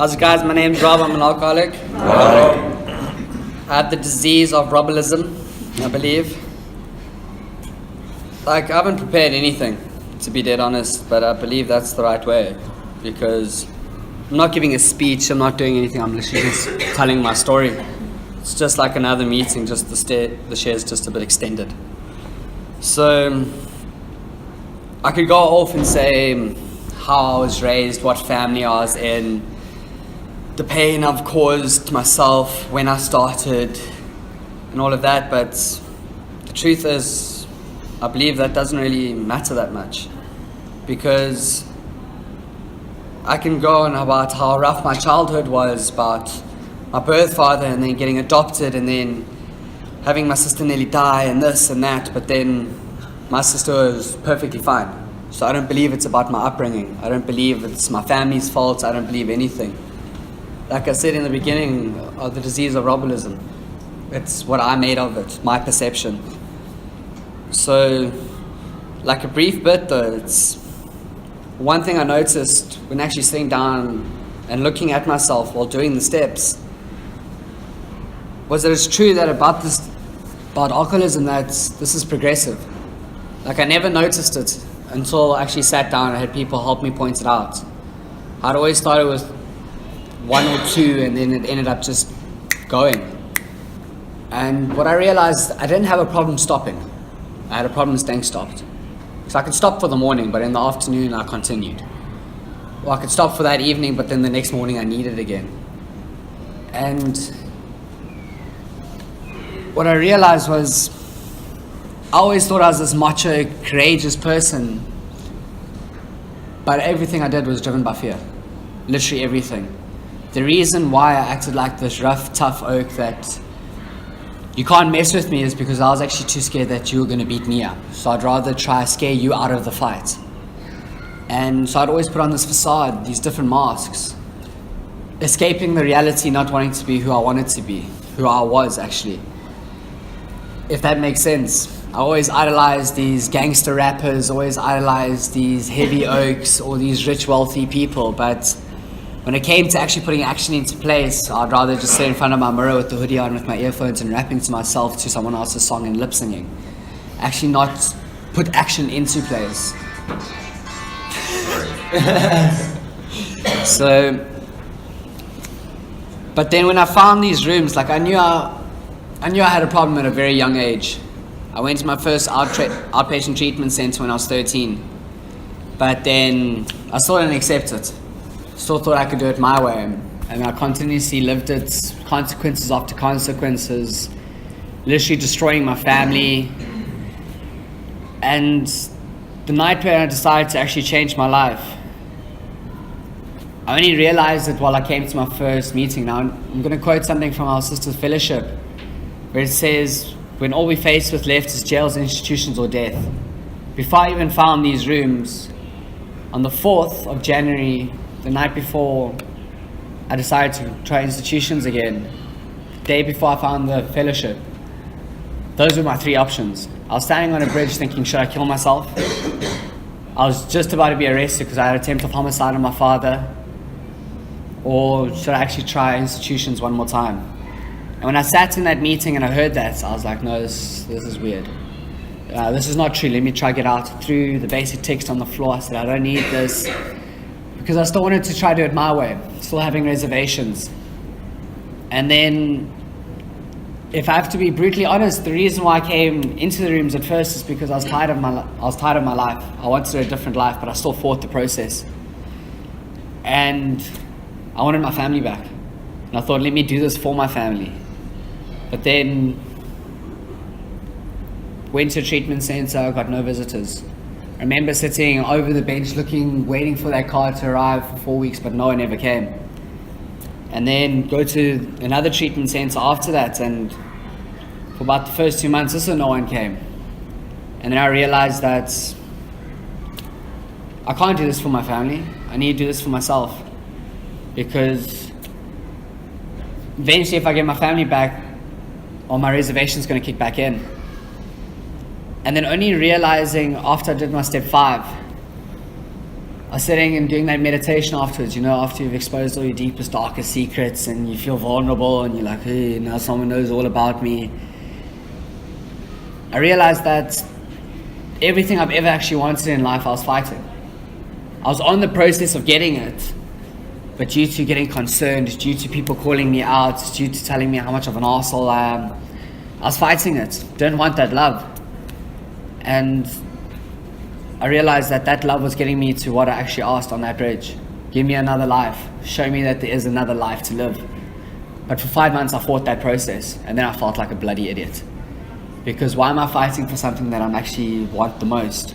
How's it, guys? My name's Rob. I'm an alcoholic. I have the disease of Robilism, I believe. I haven't prepared anything, to be dead honest, but I believe that's the right way, because I'm not giving a speech, I'm not doing anything, I'm literally just telling my story. It's just like another meeting, just the share's just a bit extended. So I could go off and say how I was raised, what family I was in, the pain I've caused myself when I started, and all of that, but the truth is, I believe that doesn't really matter that much, because I can go on about how rough my childhood was, about my birth father, and then getting adopted, and then having my sister nearly die, and this and that, but then my sister was perfectly fine. So I don't believe it's about my upbringing. I don't believe it's my family's fault. I don't believe anything. Like I said in the beginning of the disease of Robilism, it's what I made of it, my perception. So, like a brief bit though, it's one thing I noticed when actually sitting down and looking at myself while doing the steps was that it's true that about alcoholism, that this is progressive. Like I never noticed it until I actually sat down and had people help me point it out. I'd always started with one or two, and then it ended up just going. And what I realized, I didn't have a problem stopping. I had a problem staying stopped. So I could stop for the morning, but in the afternoon I continued. Or I could stop for that evening, but then the next morning I needed it again. And what I realized was, I always thought I was this macho, courageous person, but everything I did was driven by fear. Literally everything. The reason why I acted like this rough, tough oak that you can't mess with me is because I was actually too scared that you were going to beat me up. So I'd rather try to scare you out of the fight. And so I'd always put on this facade, these different masks, escaping the reality, not wanting to be who I wanted to be, who I was actually. If that makes sense. I always idolized these gangster rappers, always idolized these heavy oaks or these rich, wealthy people, but when it came to actually putting action into place, I'd rather just sit in front of my mirror with the hoodie on with my earphones and rapping to myself to someone else's song and lip singing. Actually not put action into place. So, but then when I found these rooms, like I knew I had a problem at a very young age. I went to my first outpatient treatment center when I was 13. But then I still didn't accept it. Still thought I could do it my way, and I continuously lived it, consequences after consequences, literally destroying my family. And the night where I decided to actually change my life, I only realized it while I came to my first meeting. Now I'm going to quote something from our Sisters Fellowship, where it says, "When all we face with left is jails, institutions, or death." Before I even found these rooms, on the 4th of January, the night before I decided to try institutions again, the day before I found the fellowship, those were my three options. I was standing on a bridge thinking, should I kill myself? I was just about to be arrested because I had attempt of homicide on my father. Or should I actually try institutions one more time? And when I sat in that meeting and I heard that, I was like, no, this is weird. This is not true. Let me try get out. Through the basic text on the floor, I said, I don't need this. Because I still wanted to try to do it my way, still having reservations. And then, if I have to be brutally honest, the reason why I came into the rooms at first is because I was tired of my life. I wanted a different life, but I still fought the process. And I wanted my family back. And I thought, let me do this for my family. But then, went to a treatment center, got no visitors. I remember sitting over the bench waiting for that car to arrive for 4 weeks, but no one ever came. And then go to another treatment center after that, and for about the first 2 months, no one came. And then I realized that I can't do this for my family. I need to do this for myself. Because eventually if I get my family back, all my reservation's going to kick back in. And then only realizing after I did my step 5 I was sitting and doing that meditation afterwards, after you've exposed all your deepest, darkest secrets and you feel vulnerable and you're like, hey, now someone knows all about me. I realized that everything I've ever actually wanted in life, I was fighting. I was on the process of getting it, but due to getting concerned, due to people calling me out, due to telling me how much of an arsehole I am, I was fighting it. Didn't want that love. And I realized that love was getting me to what I actually asked on that bridge. Give me another life. Show me that there is another life to live. But for 5 months I fought that process, and then I felt like a bloody idiot. Because why am I fighting for something that I actually want the most?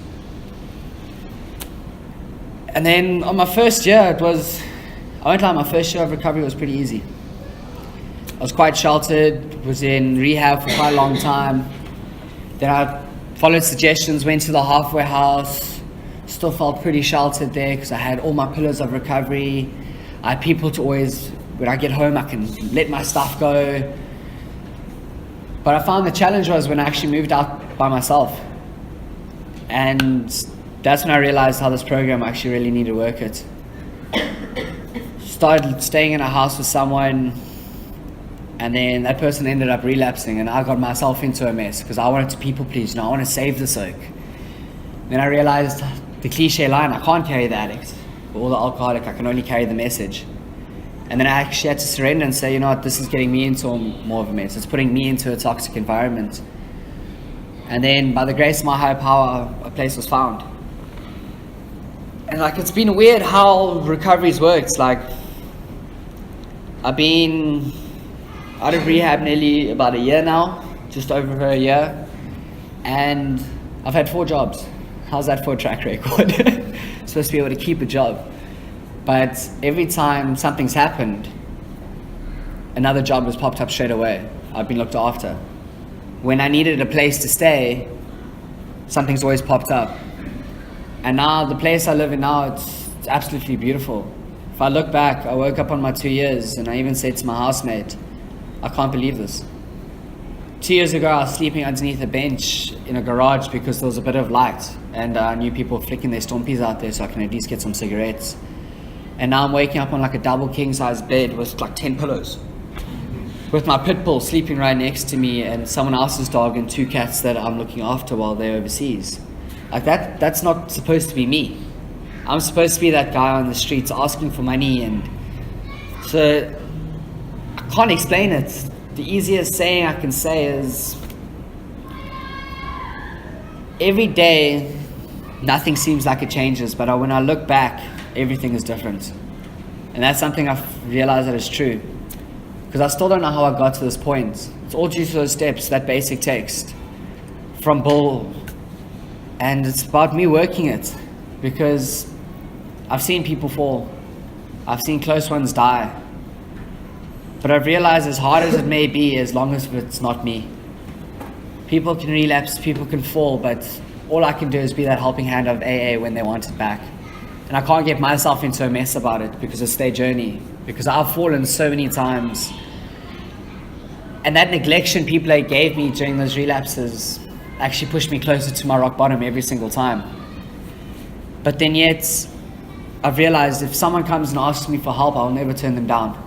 And then on my first year, I won't lie, my first year of recovery was pretty easy. I was quite sheltered, was in rehab for quite a long time. Then I followed suggestions, went to the halfway house, still felt pretty sheltered there because I had all my pillars of recovery. I had people to always, when I get home, I can let my stuff go. But I found the challenge was when I actually moved out by myself. And that's when I realized how this program actually really needed to work it. Started staying in a house with someone, and then that person ended up relapsing, and I got myself into a mess because I wanted to people please. I want to save this oak. Then I realized the cliche line, I can't carry the addict or the alcoholic, I can only carry the message. And then I actually had to surrender and say, you know what, this is getting me into more of a mess. It's putting me into a toxic environment. And then by the grace of my higher power, a place was found. And it's been weird how recovery's worked. I've been out of rehab nearly about a year now, just over a year, and I've had 4 jobs. How's that for a track record? Supposed to be able to keep a job. But every time something's happened, another job has popped up straight away. I've been looked after. When I needed a place to stay, something's always popped up. And now the place I live in now, it's absolutely beautiful. If I look back, I woke up on my 2 years and I even said to my housemate, I can't believe this. 2 years ago, I was sleeping underneath a bench in a garage because there was a bit of light and I knew people flicking their stompies out there so I can at least get some cigarettes. And now I'm waking up on a double king size bed with 10 pillows. With my pit bull sleeping right next to me and someone else's dog and 2 cats that I'm looking after while they're overseas. That's not supposed to be me. I'm supposed to be that guy on the streets asking for money, and so I can't explain it. The easiest saying I can say is every day nothing seems like it changes, but when I look back, everything is different. And that's something I've realized that is true. Because I still don't know how I got to this point. It's all due to those steps, that basic text from Bill. And it's about me working it, because I've seen people fall. I've seen close ones die. But I've realized, as hard as it may be, as long as it's not me. People can relapse, people can fall, but all I can do is be that helping hand of AA when they want it back. And I can't get myself into a mess about it because it's their journey. Because I've fallen so many times. And that neglection people gave me during those relapses actually pushed me closer to my rock bottom every single time. But then yet, I've realized if someone comes and asks me for help, I'll never turn them down.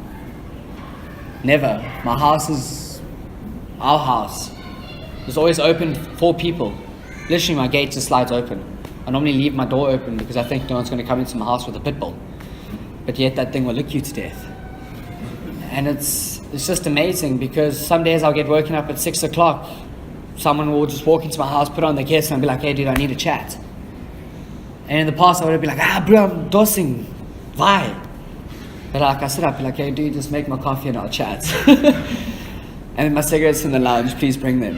Never. My house is our house. It's always open for people. Literally, my gate just slides open. I normally leave my door open because I think no one's going to come into my house with a pit bull. But yet that thing will lick you to death. And it's just amazing, because some days I'll get woken up at 6 o'clock. Someone will just walk into my house, put on their guest, and I'll be like, hey dude, I need a chat. And in the past I would have been like, bro, I'm dosing. Why? But I sit up, be like, hey dude, just make my coffee and I'll chat. And then my cigarettes in the lounge, please bring them.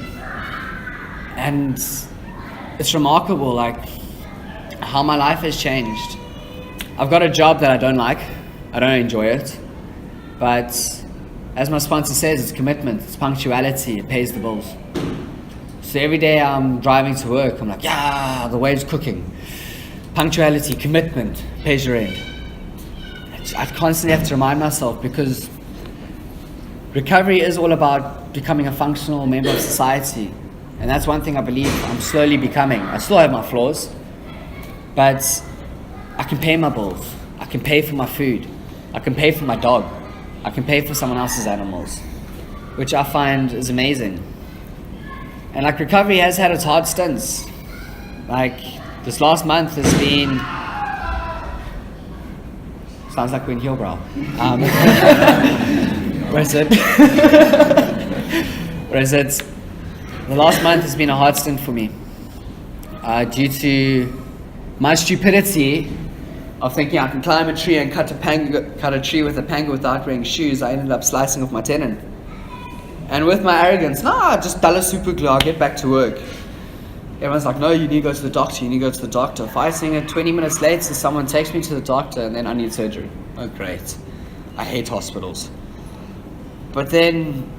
And it's remarkable, how my life has changed. I've got a job that I don't like. I don't enjoy it. But as my sponsor says, it's commitment, it's punctuality, it pays the bills. So every day I'm driving to work, I'm like, the wave's cooking. Punctuality, commitment, pays your rent. I constantly have to remind myself, because recovery is all about becoming a functional member of society. And that's one thing I believe I'm slowly becoming. I still have my flaws, but I can pay my bills. I can pay for my food. I can pay for my dog. I can pay for someone else's animals, which I find is amazing. And like recovery has had its hard stints. Like this last month has been, sounds like we're in Hillbrow. Whereas the last month has been a hard stint for me due to my stupidity of thinking I can climb a tree and cut a tree with a panga without wearing shoes. I ended up slicing off my tendon. And with my arrogance, just dull super glue, I'll get back to work. Everyone's like, no, you need to go to the doctor, Fighting it 20 minutes later, someone takes me to the doctor and then I need surgery. Oh great, I hate hospitals. But then,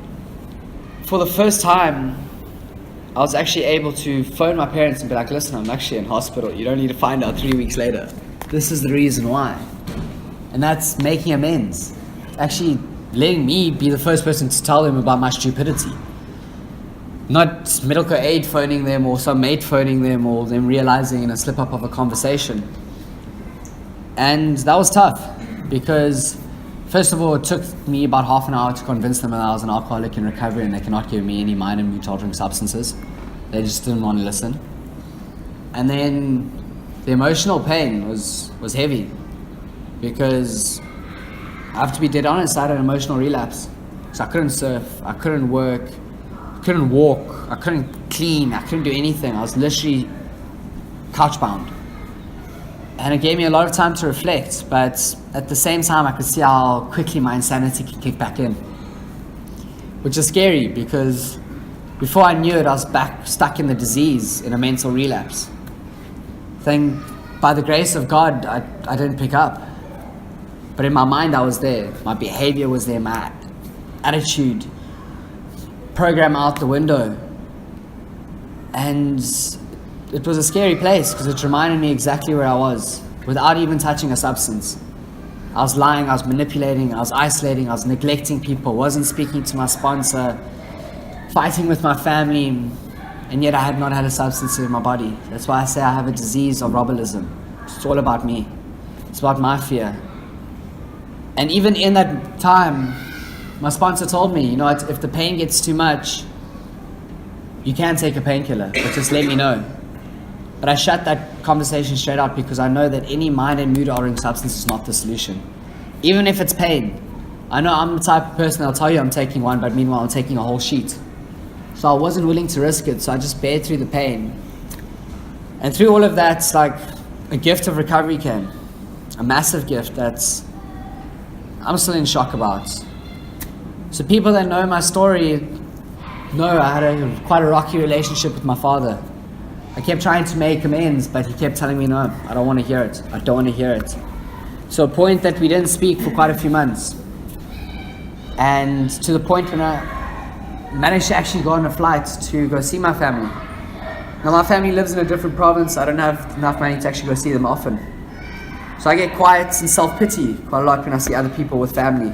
for the first time, I was actually able to phone my parents and be like, listen, I'm actually in hospital, you don't need to find out 3 weeks later. This is the reason why. And that's making amends. Actually letting me be the first person to tell them about my stupidity. Not medical aid phoning them or some mate phoning them or them realizing in a slip up of a conversation. And that was tough because first of all, it took me about half an hour to convince them that I was an alcoholic in recovery and they cannot give me any minor mood-altering substances. They just didn't want to listen. And then the emotional pain was heavy because I have to be dead honest, I had an emotional relapse. So I couldn't surf, I couldn't work, I couldn't walk, I couldn't clean, I couldn't do anything. I was literally couch-bound. And it gave me a lot of time to reflect, but at the same time I could see how quickly my insanity could kick back in. Which is scary because before I knew it, I was back stuck in the disease in a mental relapse. Then by the grace of God, I didn't pick up. But in my mind, I was there. My behavior was there. My attitude, program out the window. And it was a scary place because it reminded me exactly where I was without even touching a substance. I was lying, I was manipulating, I was isolating, I was neglecting people, wasn't speaking to my sponsor, fighting with my family, and yet I had not had a substance in my body. That's why I say I have a disease of robotism. It's all about me. It's about my fear. And even in that time, my sponsor told me, you know, if the pain gets too much, you can take a painkiller, but just let me know. But I shut that conversation straight out because I know that any minor mood-altering substance is not the solution. Even if it's pain. I know I'm the type of person that'll tell you I'm taking one, but meanwhile I'm taking a whole sheet. So I wasn't willing to risk it, so I just bared through the pain. And through all of that, like a gift of recovery came. A massive gift that's I'm still in shock about. So people that know my story know I had quite a rocky relationship with my father. I kept trying to make amends, but he kept telling me, no, I don't want to hear it. I don't want to hear it. So a point that we didn't speak for quite a few months. And to the point when I managed to actually go on a flight to go see my family. Now my family lives in a different province. I don't have enough money to actually go see them often. So I get quiet and self-pity quite a lot when I see other people with family.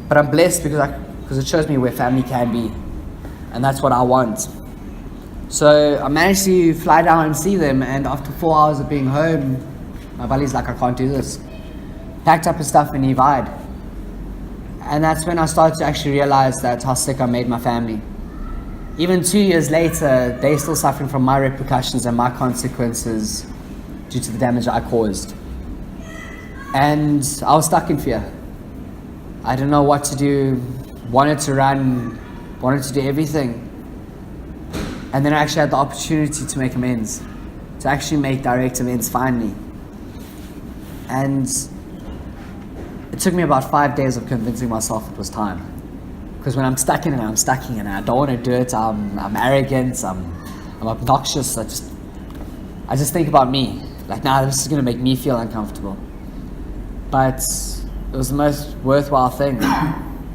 But I'm blessed because it shows me where family can be. And that's what I want. So I managed to fly down and see them, and after 4 hours of being home, my buddy's like, I can't do this. Packed up his stuff and he died. And that's when I started to actually realize that how sick I made my family. Even 2 years later, they're still suffering from my repercussions and my consequences due to the damage I caused. And I was stuck in fear. I didn't know what to do, wanted to run, wanted to do everything. And then I actually had the opportunity to make amends, to actually make direct amends finally. And it took me about 5 days of convincing myself it was time. Because when I'm stuck in it, I'm stuck in it. I don't want to do it. I'm arrogant. I'm obnoxious. I just think about me. Like, nah, this is going to make me feel uncomfortable. But it was the most worthwhile thing.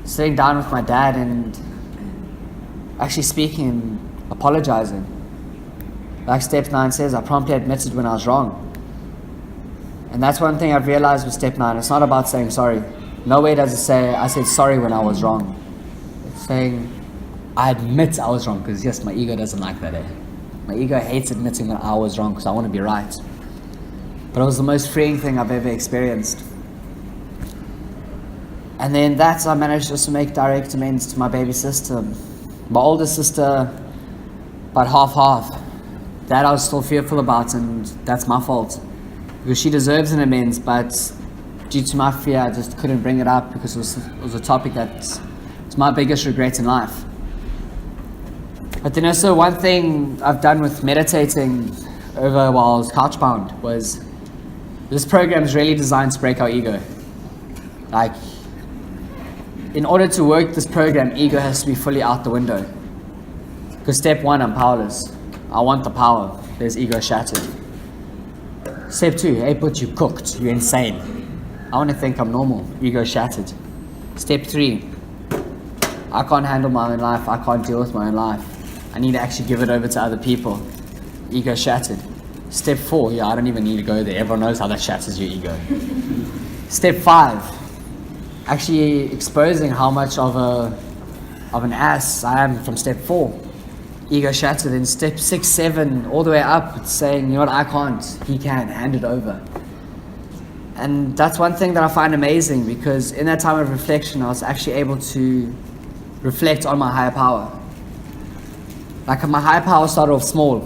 Sitting down with my dad and actually speaking and apologizing. Like step 9 says, I promptly admitted when I was wrong. And that's one thing I've realized with step 9. It's not about saying sorry. Nowhere does it say, I said sorry when I was wrong. It's saying, I admit I was wrong, because yes, my ego doesn't like that. My ego hates admitting that I was wrong, because I want to be right. But it was the most freeing thing I've ever experienced. And then I managed just to make direct amends to my baby sister. My older sister, about half. That I was still fearful about, and that's my fault. Because she deserves an amends, but due to my fear, I just couldn't bring it up because it was a topic that's my biggest regret in life. But then also one thing I've done with meditating over while I was couchbound was this program is really designed to break our ego. Like, in order to work this program, ego has to be fully out the window. Because step 1, I'm powerless. I want the power. There's ego shattered. Step 2, hey, but you cooked. You're insane. I want to think I'm normal. Ego shattered. Step 3, I can't handle my own life. I can't deal with my own life. I need to actually give it over to other people. Ego shattered. Step 4, I don't even need to go there. Everyone knows how that shatters your ego. Step 5, actually exposing how much of an ass I am from step 4. Ego shattered. In step 6, 7, all the way up, it's saying, you know what, I can't, he can, hand it over. And that's one thing that I find amazing, because in that time of reflection, I was actually able to reflect on my higher power. Like, my higher power started off small.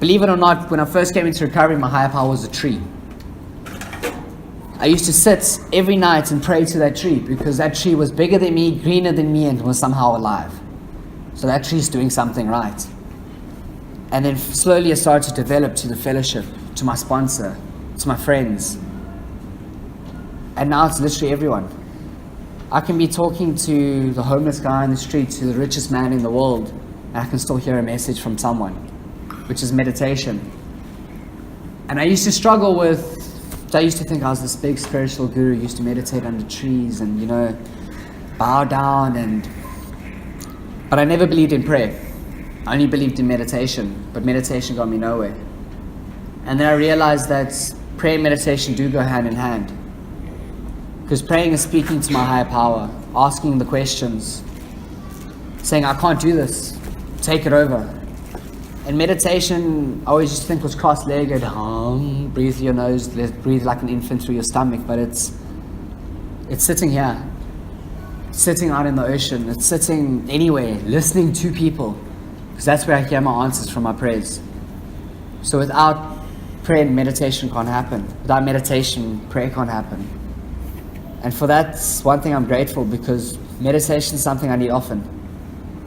Believe it or not, when I first came into recovery, my higher power was a tree. I used to sit every night and pray to that tree, because that tree was bigger than me, greener than me, and was somehow alive. So that tree's doing something right. And then slowly it started to develop to the fellowship, to my sponsor, to my friends. And now it's literally everyone. I can be talking to the homeless guy on the street, to the richest man in the world, and I can still hear a message from someone, which is meditation. And I used to struggle with, I used to think I was this big spiritual guru, used to meditate under trees and, bow down, but I never believed in prayer. I only believed in meditation, but meditation got me nowhere. And then I realized that prayer and meditation do go hand in hand. Because praying is speaking to my higher power, asking the questions, saying, I can't do this, take it over. And meditation, I always used to think was cross-legged, breathe through your nose, breathe like an infant through your stomach, but it's sitting here, sitting out in the ocean, it's sitting anywhere, listening to people, because that's where I hear my answers from my prayers. So without prayer, meditation can't happen. Without meditation, prayer can't happen. And for that, one thing I'm grateful, because meditation is something I need often.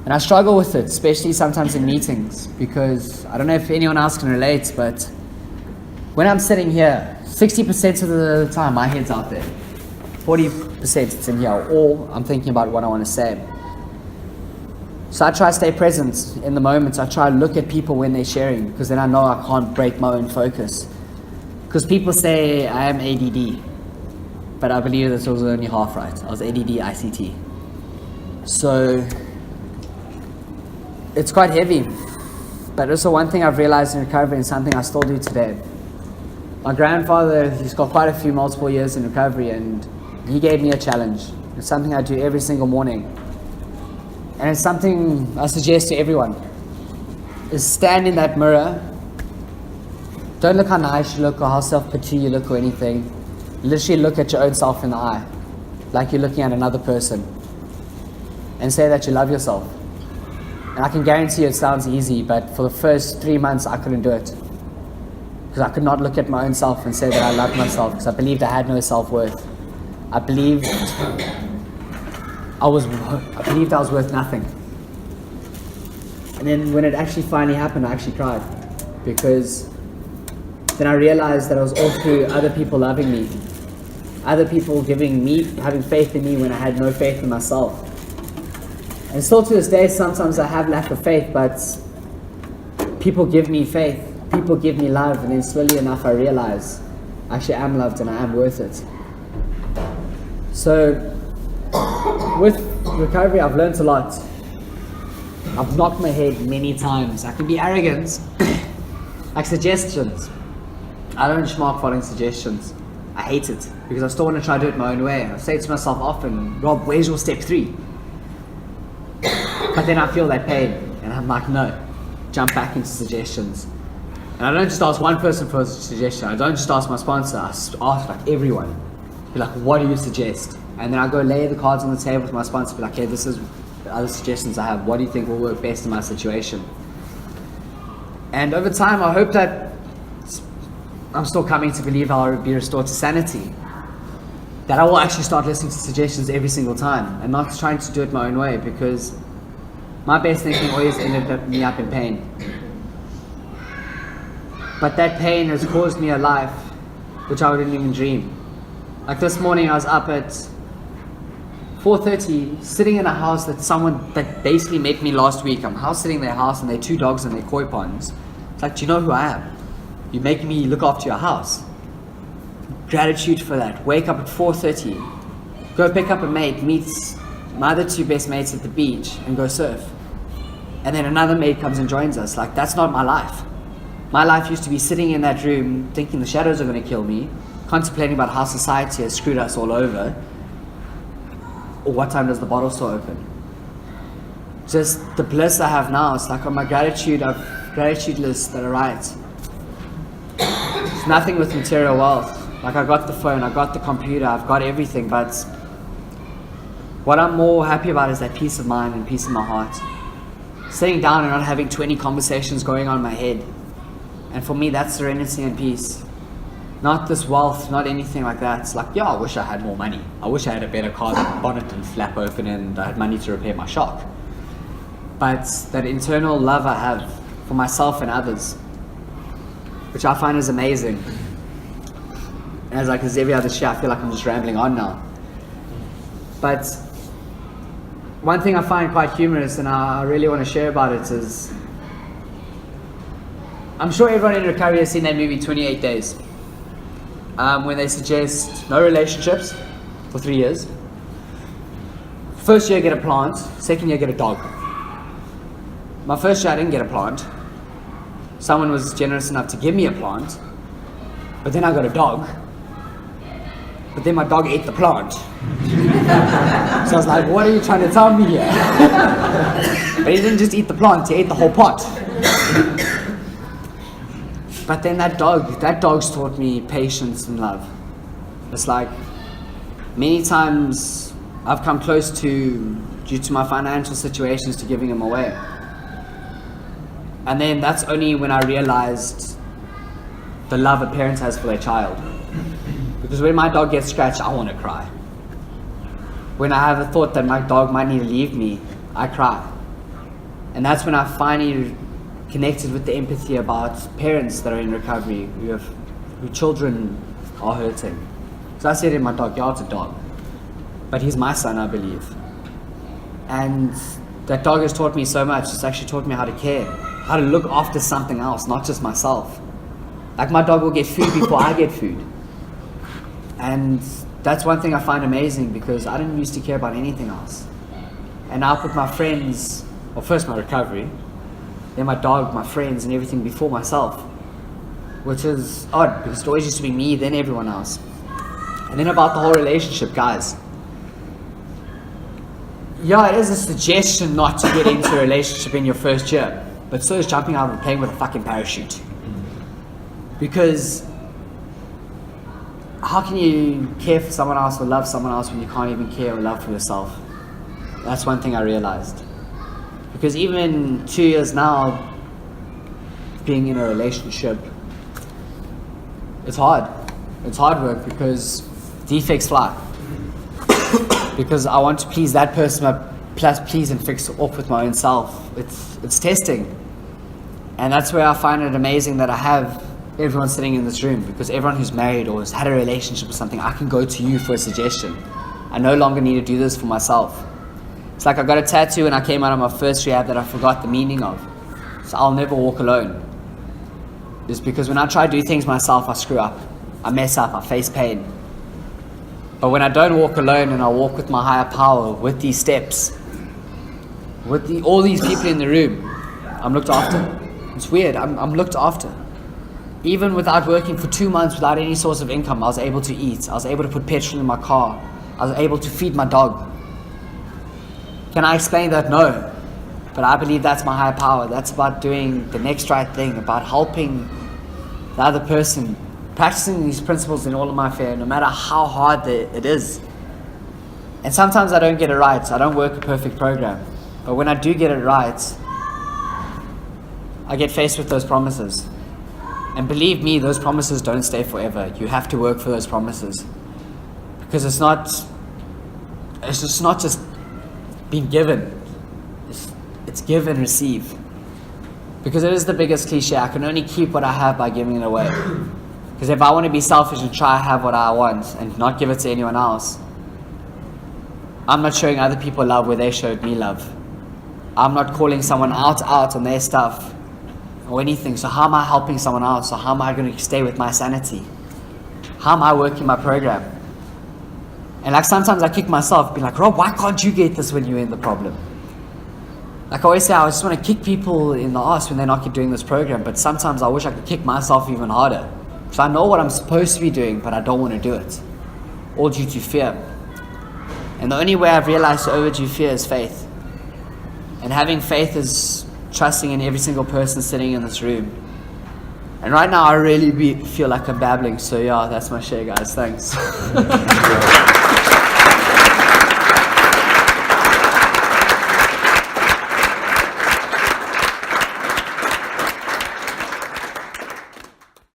And I struggle with it, especially sometimes in meetings, because I don't know if anyone else can relate, but when I'm sitting here, 60% of the time my head's out there. 40% it's in here, or I'm thinking about what I want to say. So I try to stay present in the moment. I try to look at people when they're sharing, because then I know I can't break my own focus. Because people say I am ADD, but I believe this was only half right. I was ADD ICT. So it's quite heavy. But also one thing I've realized in recovery, and something I still do today. My grandfather, he's got quite a few multiple years in recovery, and he gave me a challenge. It's something I do every single morning. And it's something I suggest to everyone, is stand in that mirror. Don't look how nice you look or how self-pity you look or anything. Literally look at your own self in the eye, like you're looking at another person, and say that you love yourself. And I can guarantee you it sounds easy, but for the first 3 months I couldn't do it. Because I could not look at my own self and say that I loved myself, because I believed I had no self-worth. I believed I was worth nothing. And then when it actually finally happened, I actually cried, because then I realized that it was all through other people loving me, other people having faith in me when I had no faith in myself. And still to this day, sometimes I have lack of faith, but people give me faith, people give me love, and then slowly enough I realize I actually am loved and I am worth it. So with recovery, I've learned a lot. I've knocked my head many times. I can be arrogant, like suggestions. I don't schmark following suggestions. I hate it, because I still want to try to do it my own way. I say to myself often, Rob, where's your step 3? But then I feel that pain, and I'm like, no, jump back into suggestions. And I don't just ask one person for a suggestion. I don't just ask my sponsor. I ask like everyone. Be like, what do you suggest? And then I go lay the cards on the table with my sponsor. Be like, hey, this is the other suggestions I have. What do you think will work best in my situation? And over time, I hope that I'm still coming to believe I'll be restored to sanity. That I will actually start listening to suggestions every single time and not trying to do it my own way, because my best thinking always ended me up in pain. But that pain has caused me a life which I wouldn't even dream. Like this morning, I was up at 4:30, sitting in a house that basically met me last week. I'm house sitting in their house and their 2 dogs and their koi ponds. It's like, do you know who I am? You make me look after your house. Gratitude for that. Wake up at 4:30, go pick up a mate, meet my other 2 best mates at the beach and go surf. And then another mate comes and joins us. Like, that's not my life. My life used to be sitting in that room thinking the shadows are going to kill me, contemplating about how society has screwed us all over, or what time does the bottle store open. Just the bliss I have now, it's like on my gratitude list that I write. It's nothing with material wealth. Like, I got the phone, I got the computer, I've got everything, but what I'm more happy about is that peace of mind and peace in my heart. Sitting down and not having 20 conversations going on in my head. And for me, that's serenity and peace. Not this wealth, not anything like that. It's like, yeah, I wish I had more money. I wish I had a better car that bonnet and flap open and I had money to repair my shock. But that internal love I have for myself and others, which I find is amazing. And as every other shit, I feel like I'm just rambling on now. But one thing I find quite humorous and I really want to share about it is, I'm sure everyone in recovery has seen that movie 28 Days. When they suggest no relationships for 3 years. First year get a plant, second year get a dog. My first year I didn't get a plant. Someone was generous enough to give me a plant, but then I got a dog. But then my dog ate the plant. So I was like, what are you trying to tell me here? But he didn't just eat the plant, he ate the whole pot. But then that dog's taught me patience and love. It's like, many times I've come close to, due to my financial situations, to giving him away. And then that's only when I realized the love a parent has for their child. Because when my dog gets scratched, I want to cry. When I have a thought that my dog might need to leave me, I cry. And that's when I finally connected with the empathy about parents that are in recovery, who children are hurting. So I said in my dog, yeah, it's a dog. But he's my son, I believe. And that dog has taught me so much. It's actually taught me how to care, how to look after something else, not just myself. Like, my dog will get food before I get food. And that's one thing I find amazing, because I didn't used to care about anything else. And now I put my friends, well, first my recovery, then my dog, my friends, and everything before myself. Which is odd, because it always used to be me, then everyone else. And then about the whole relationship, guys. Yeah, it is a suggestion not to get into a relationship in your first year. But so is jumping out of a plane with a fucking parachute. Because how can you care for someone else or love someone else when you can't even care or love for yourself? That's one thing I realized. Because even 2 years now, being in a relationship, it's hard. It's hard work, because defects fly. Because I want to please that person, but plus please and fix off with my own self. It's testing. And that's where I find it amazing that I have everyone sitting in this room, because everyone who's married or has had a relationship or something, I can go to you for a suggestion. I no longer need to do this for myself. It's like I got a tattoo when I came out of my first rehab that I forgot the meaning of. So I'll never walk alone. It's because when I try to do things myself, I screw up. I mess up, I face pain. But when I don't walk alone and I walk with my higher power, with these steps, with all these people in the room, I'm looked after. It's weird, I'm looked after. Even without working for 2 months, without any source of income, I was able to eat. I was able to put petrol in my car. I was able to feed my dog. Can I explain that? No. But I believe that's my higher power. That's about doing the next right thing, about helping the other person, practicing these principles in all of my affair, no matter how hard it is. And sometimes I don't get it right. I don't work a perfect program. But when I do get it right, I get faced with those promises. And believe me, those promises don't stay forever. You have to work for those promises. Because it's just not just being given. It's give and receive. Because it is the biggest cliche. I can only keep what I have by giving it away. Because if I want to be selfish and try to have what I want and not give it to anyone else, I'm not showing other people love where they showed me love. I'm not calling someone out on their stuff or anything. So how am I helping someone else? Or how am I going to stay with my sanity? How am I working my program? And like sometimes I kick myself, being like, Rob, why can't you get this when you're in the problem? Like I always say, I just want to kick people in the ass when they're not doing this program, but sometimes I wish I could kick myself even harder. So I know what I'm supposed to be doing, but I don't want to do it. All due to fear. And the only way I've realized to overdue fear is faith. And having faith is trusting in every single person sitting in this room. And right now I really feel like I'm babbling, so yeah, that's my share, guys. Thanks.